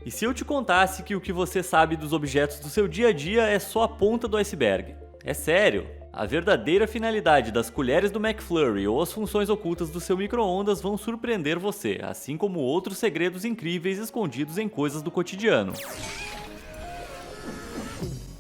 E se eu te contasse que o que você sabe dos objetos do seu dia a dia é só a ponta do iceberg? É sério! A verdadeira finalidade das colheres do McFlurry ou as funções ocultas do seu micro-ondas vão surpreender você, assim como outros segredos incríveis escondidos em coisas do cotidiano.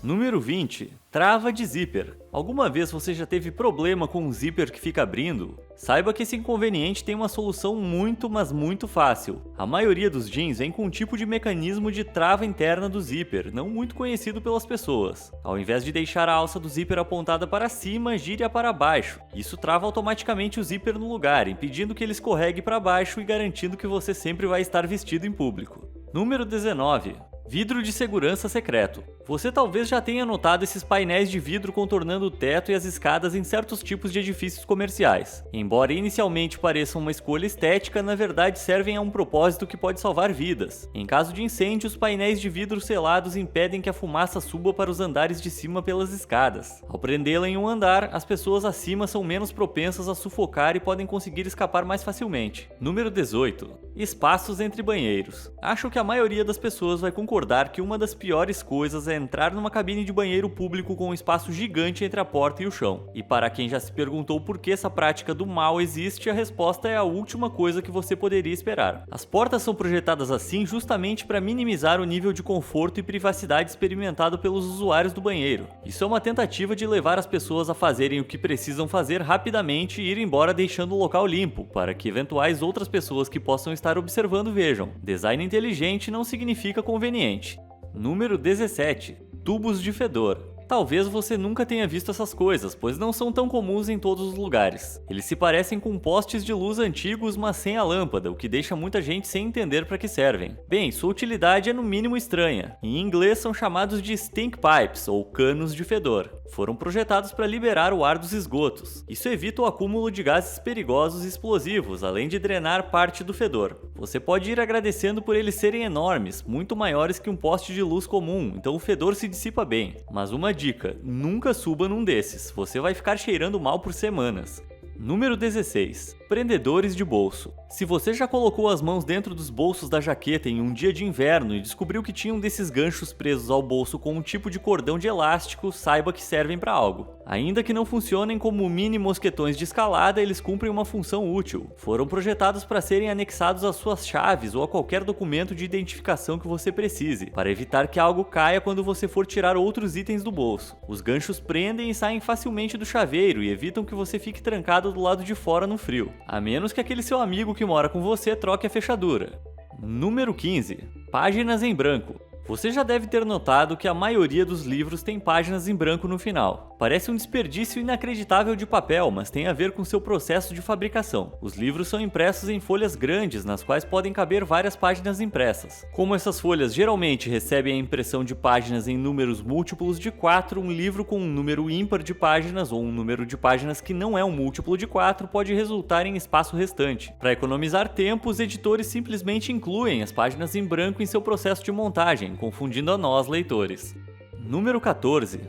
Número 20. Trava de zíper. Alguma vez você já teve problema com um zíper que fica abrindo? Saiba que esse inconveniente tem uma solução muito, mas muito fácil. A maioria dos jeans vem com um tipo de mecanismo de trava interna do zíper, não muito conhecido pelas pessoas. Ao invés de deixar a alça do zíper apontada para cima, gire-a para baixo. Isso trava automaticamente o zíper no lugar, impedindo que ele escorregue para baixo e garantindo que você sempre vai estar vestido em público. Número 19. Vidro de segurança secreto. Você talvez já tenha notado esses painéis de vidro contornando o teto e as escadas em certos tipos de edifícios comerciais. Embora inicialmente pareçam uma escolha estética, na verdade servem a um propósito que pode salvar vidas. Em caso de incêndio, os painéis de vidro selados impedem que a fumaça suba para os andares de cima pelas escadas. Ao prendê-la em um andar, as pessoas acima são menos propensas a sufocar e podem conseguir escapar mais facilmente. Número 18. Espaços entre banheiros. Acho que a maioria das pessoas vai concordar que uma das piores coisas é entrar numa cabine de banheiro público com um espaço gigante entre a porta e o chão. E para quem já se perguntou por que essa prática do mal existe, a resposta é a última coisa que você poderia esperar. As portas são projetadas assim justamente para minimizar o nível de conforto e privacidade experimentado pelos usuários do banheiro. Isso é uma tentativa de levar as pessoas a fazerem o que precisam fazer rapidamente e ir embora deixando o local limpo, para que eventuais outras pessoas que possam estar observando vejam. Design inteligente não significa conveniente. Número 17. Tubos de fedor. Talvez você nunca tenha visto essas coisas, pois não são tão comuns em todos os lugares. Eles se parecem com postes de luz antigos, mas sem a lâmpada, o que deixa muita gente sem entender para que servem. Bem, sua utilidade é no mínimo estranha. Em inglês são chamados de stink pipes, ou canos de fedor. Foram projetados para liberar o ar dos esgotos. Isso evita o acúmulo de gases perigosos e explosivos, além de drenar parte do fedor. Você pode ir agradecendo por eles serem enormes, muito maiores que um poste de luz comum, então o fedor se dissipa bem. Mas uma dica, nunca suba num desses, você vai ficar cheirando mal por semanas. Número 16. Prendedores de bolso. Se você já colocou as mãos dentro dos bolsos da jaqueta em um dia de inverno e descobriu que tinha um desses ganchos presos ao bolso com um tipo de cordão de elástico, saiba que servem para algo. Ainda que não funcionem como mini mosquetões de escalada, eles cumprem uma função útil. Foram projetados para serem anexados às suas chaves ou a qualquer documento de identificação que você precise, para evitar que algo caia quando você for tirar outros itens do bolso. Os ganchos prendem e saem facilmente do chaveiro e evitam que você fique trancado do lado de fora no frio, a menos que aquele seu amigo que mora com você troque a fechadura. Número 15. Páginas em branco. Você já deve ter notado que a maioria dos livros tem páginas em branco no final. Parece um desperdício inacreditável de papel, mas tem a ver com seu processo de fabricação. Os livros são impressos em folhas grandes, nas quais podem caber várias páginas impressas. Como essas folhas geralmente recebem a impressão de páginas em números múltiplos de 4, um livro com um número ímpar de páginas ou um número de páginas que não é um múltiplo de 4 pode resultar em espaço restante. Para economizar tempo, os editores simplesmente incluem as páginas em branco em seu processo de montagem, confundindo a nós, leitores. Número 14.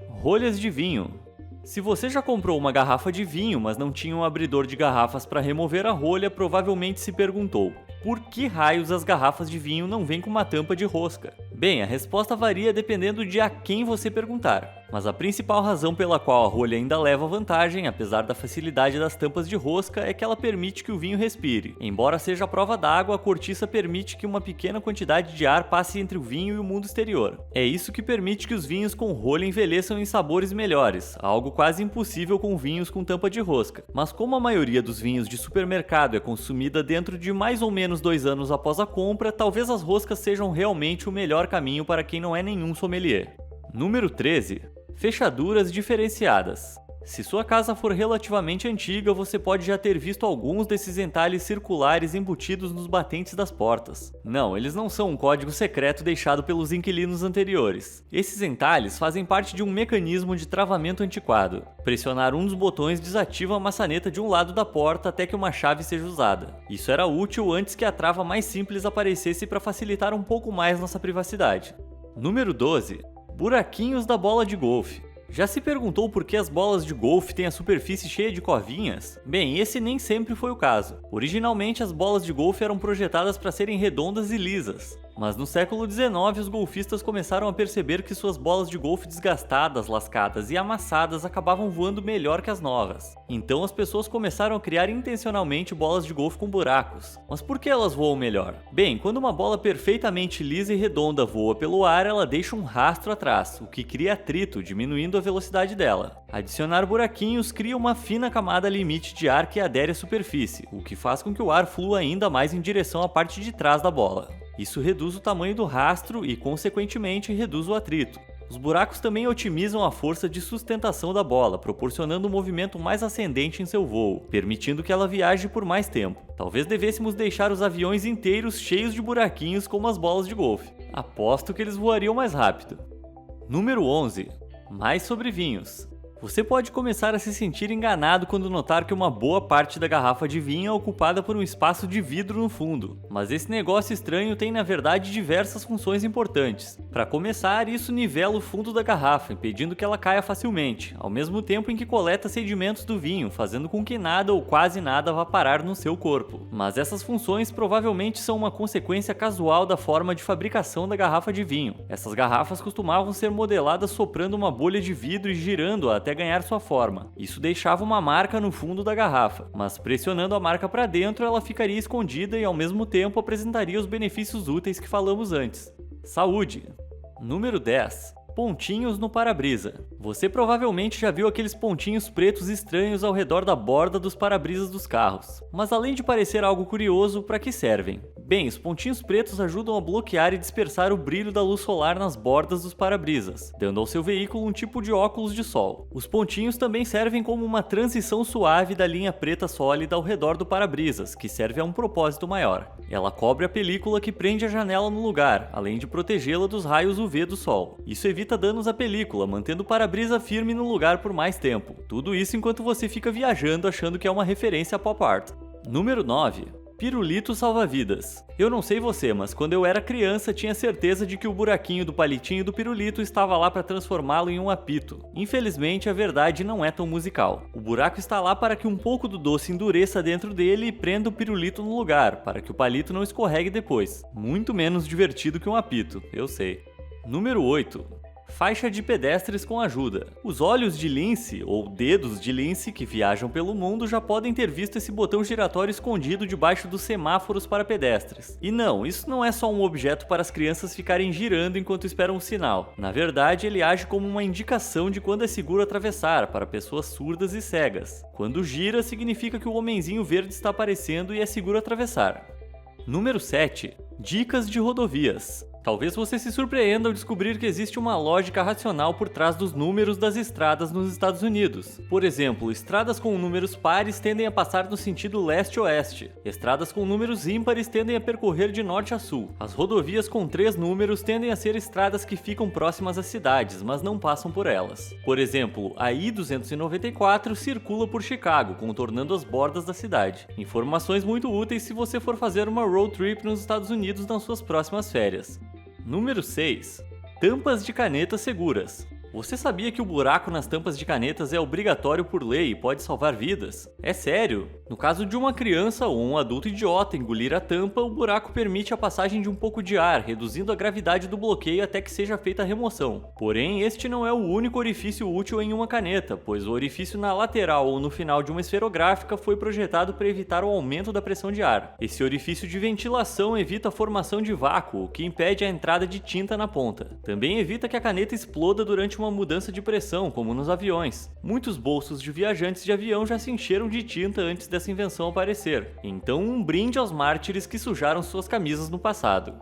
Rolhas de vinho. Se você já comprou uma garrafa de vinho, mas não tinha um abridor de garrafas para remover a rolha, provavelmente se perguntou: por que raios as garrafas de vinho não vêm com uma tampa de rosca? Bem, a resposta varia dependendo de a quem você perguntar, mas a principal razão pela qual a rolha ainda leva vantagem, apesar da facilidade das tampas de rosca, é que ela permite que o vinho respire. Embora seja a prova d'água, a cortiça permite que uma pequena quantidade de ar passe entre o vinho e o mundo exterior. É isso que permite que os vinhos com rolha envelheçam em sabores melhores, algo quase impossível com vinhos com tampa de rosca. Mas como a maioria dos vinhos de supermercado é consumida dentro de mais ou menos 2 anos após a compra, talvez as roscas sejam realmente o melhor caminho para quem não é nenhum sommelier. Número 13. Fechaduras diferenciadas. Se sua casa for relativamente antiga, você pode já ter visto alguns desses entalhes circulares embutidos nos batentes das portas. Não, eles não são um código secreto deixado pelos inquilinos anteriores. Esses entalhes fazem parte de um mecanismo de travamento antiquado. Pressionar um dos botões desativa a maçaneta de um lado da porta até que uma chave seja usada. Isso era útil antes que a trava mais simples aparecesse para facilitar um pouco mais nossa privacidade. Número 12. Buraquinhos da bola de golfe. Já se perguntou por que as bolas de golfe têm a superfície cheia de covinhas? Bem, esse nem sempre foi o caso. Originalmente, as bolas de golfe eram projetadas para serem redondas e lisas. Mas no século XIX, os golfistas começaram a perceber que suas bolas de golfe desgastadas, lascadas e amassadas acabavam voando melhor que as novas. Então as pessoas começaram a criar intencionalmente bolas de golfe com buracos. Mas por que elas voam melhor? Bem, quando uma bola perfeitamente lisa e redonda voa pelo ar, ela deixa um rastro atrás, o que cria atrito, diminuindo a velocidade dela. Adicionar buraquinhos cria uma fina camada limite de ar que adere à superfície, o que faz com que o ar flua ainda mais em direção à parte de trás da bola. Isso reduz o tamanho do rastro e, consequentemente, reduz o atrito. Os buracos também otimizam a força de sustentação da bola, proporcionando um movimento mais ascendente em seu voo, permitindo que ela viaje por mais tempo. Talvez devêssemos deixar os aviões inteiros cheios de buraquinhos como as bolas de golfe. Aposto que eles voariam mais rápido. Número 11. Mais sobre vinhos. Você pode começar a se sentir enganado quando notar que uma boa parte da garrafa de vinho é ocupada por um espaço de vidro no fundo. Mas esse negócio estranho tem na verdade diversas funções importantes. Para começar, isso nivela o fundo da garrafa, impedindo que ela caia facilmente, ao mesmo tempo em que coleta sedimentos do vinho, fazendo com que nada ou quase nada vá parar no seu corpo. Mas essas funções provavelmente são uma consequência casual da forma de fabricação da garrafa de vinho. Essas garrafas costumavam ser modeladas soprando uma bolha de vidro e girando-a até ganhar sua forma. Isso deixava uma marca no fundo da garrafa, mas pressionando a marca para dentro ela ficaria escondida e ao mesmo tempo apresentaria os benefícios úteis que falamos antes. Saúde. Número 10. Pontinhos no para-brisa. Você provavelmente já viu aqueles pontinhos pretos estranhos ao redor da borda dos para-brisas dos carros. Mas além de parecer algo curioso, para que servem? Bem, os pontinhos pretos ajudam a bloquear e dispersar o brilho da luz solar nas bordas dos para-brisas, dando ao seu veículo um tipo de óculos de sol. Os pontinhos também servem como uma transição suave da linha preta sólida ao redor do para-brisas, que serve a um propósito maior. Ela cobre a película que prende a janela no lugar, além de protegê-la dos raios UV do sol. Isso evita danos à película, mantendo o para-brisa firme no lugar por mais tempo. Tudo isso enquanto você fica viajando achando que é uma referência a pop art. Número 9. Pirulito salva-vidas. Eu não sei você, mas quando eu era criança tinha certeza de que o buraquinho do palitinho do pirulito estava lá para transformá-lo em um apito. Infelizmente, a verdade não é tão musical. O buraco está lá para que um pouco do doce endureça dentro dele e prenda o pirulito no lugar, para que o palito não escorregue depois. Muito menos divertido que um apito, eu sei. Número 8. Faixa de pedestres com ajuda. Os olhos de lince, ou dedos de lince que viajam pelo mundo já podem ter visto esse botão giratório escondido debaixo dos semáforos para pedestres. E não, isso não é só um objeto para as crianças ficarem girando enquanto esperam um sinal. Na verdade, ele age como uma indicação de quando é seguro atravessar para pessoas surdas e cegas. Quando gira, significa que o homenzinho verde está aparecendo e é seguro atravessar. Número 7. Dicas de rodovias. Talvez você se surpreenda ao descobrir que existe uma lógica racional por trás dos números das estradas nos Estados Unidos. Por exemplo, estradas com números pares tendem a passar no sentido leste-oeste. Estradas com números ímpares tendem a percorrer de norte a sul. As rodovias com 3 números tendem a ser estradas que ficam próximas às cidades, mas não passam por elas. Por exemplo, a I-294 circula por Chicago, contornando as bordas da cidade. Informações muito úteis se você for fazer uma road trip nos Estados Unidos nas suas próximas férias. Número 6. Tampas de canetas seguras. Você sabia que o buraco nas tampas de canetas é obrigatório por lei e pode salvar vidas? É sério? No caso de uma criança ou um adulto idiota engolir a tampa, o buraco permite a passagem de um pouco de ar, reduzindo a gravidade do bloqueio até que seja feita a remoção. Porém, este não é o único orifício útil em uma caneta, pois o orifício na lateral ou no final de uma esferográfica foi projetado para evitar o aumento da pressão de ar. Esse orifício de ventilação evita a formação de vácuo, o que impede a entrada de tinta na ponta. Também evita que a caneta exploda durante uma mudança de pressão, como nos aviões. Muitos bolsos de viajantes de avião já se encheram de tinta antes dessa invenção aparecer. Então, um brinde aos mártires que sujaram suas camisas no passado.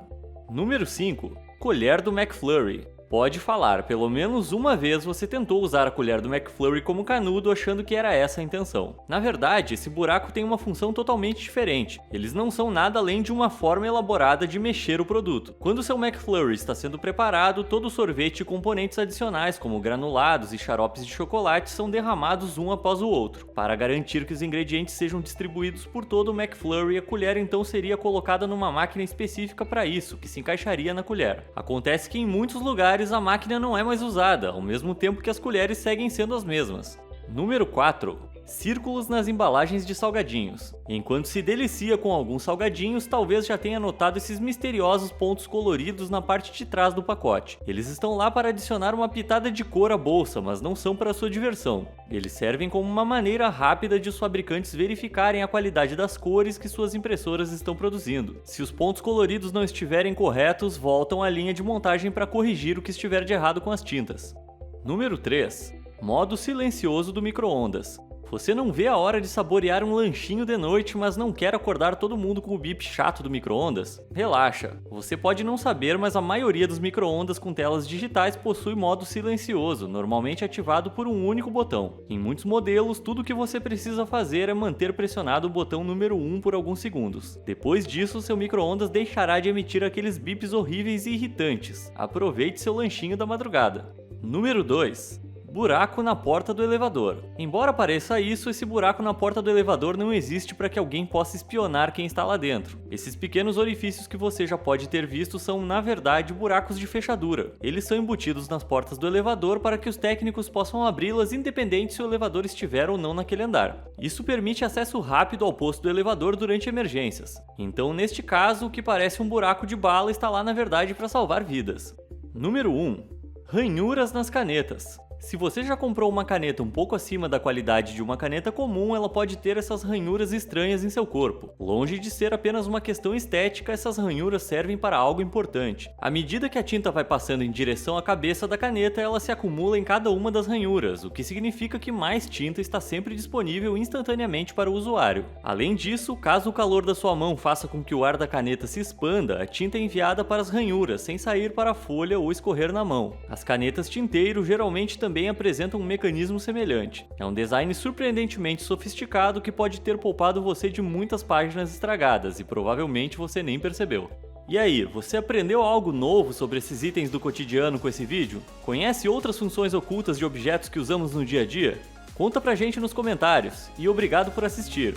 Número 5. Colher do McFlurry. Pode falar, pelo menos uma vez você tentou usar a colher do McFlurry como canudo achando que era essa a intenção. Na verdade, esse buraco tem uma função totalmente diferente. Eles não são nada além de uma forma elaborada de mexer o produto. Quando seu McFlurry está sendo preparado, todo o sorvete e componentes adicionais, como granulados e xaropes de chocolate, são derramados um após o outro. Para garantir que os ingredientes sejam distribuídos por todo o McFlurry, a colher então seria colocada numa máquina específica para isso, que se encaixaria na colher. Acontece que em muitos lugares a máquina não é mais usada, ao mesmo tempo que as colheres seguem sendo as mesmas. Número 4. círculos nas embalagens de salgadinhos. Enquanto se delicia com alguns salgadinhos, talvez já tenha notado esses misteriosos pontos coloridos na parte de trás do pacote. Eles estão lá para adicionar uma pitada de cor à bolsa, mas não são para sua diversão. Eles servem como uma maneira rápida de os fabricantes verificarem a qualidade das cores que suas impressoras estão produzindo. Se os pontos coloridos não estiverem corretos, voltam à linha de montagem para corrigir o que estiver de errado com as tintas. Número 3. Modo silencioso do micro-ondas. Você não vê a hora de saborear um lanchinho de noite, mas não quer acordar todo mundo com o bip chato do micro-ondas? Relaxa, você pode não saber, mas a maioria dos micro-ondas com telas digitais possui modo silencioso, normalmente ativado por um único botão. Em muitos modelos, tudo o que você precisa fazer é manter pressionado o botão número 1 por alguns segundos. Depois disso, seu micro-ondas deixará de emitir aqueles bips horríveis e irritantes. Aproveite seu lanchinho da madrugada. Número 2. Buraco na porta do elevador. Embora pareça isso, esse buraco na porta do elevador não existe para que alguém possa espionar quem está lá dentro. Esses pequenos orifícios que você já pode ter visto são, na verdade, buracos de fechadura. Eles são embutidos nas portas do elevador para que os técnicos possam abri-las independente se o elevador estiver ou não naquele andar. Isso permite acesso rápido ao posto do elevador durante emergências. Então, neste caso, o que parece um buraco de bala está lá na verdade para salvar vidas. Número 1. Ranhuras nas canetas. Se você já comprou uma caneta um pouco acima da qualidade de uma caneta comum, ela pode ter essas ranhuras estranhas em seu corpo. Longe de ser apenas uma questão estética, essas ranhuras servem para algo importante. À medida que a tinta vai passando em direção à cabeça da caneta, ela se acumula em cada uma das ranhuras, o que significa que mais tinta está sempre disponível instantaneamente para o usuário. Além disso, caso o calor da sua mão faça com que o ar da caneta se expanda, a tinta é enviada para as ranhuras, sem sair para a folha ou escorrer na mão. As canetas tinteiro geralmente também apresentam um mecanismo semelhante. É um design surpreendentemente sofisticado que pode ter poupado você de muitas páginas estragadas e provavelmente você nem percebeu. E aí, você aprendeu algo novo sobre esses itens do cotidiano com esse vídeo? Conhece outras funções ocultas de objetos que usamos no dia a dia? Conta pra gente nos comentários e obrigado por assistir!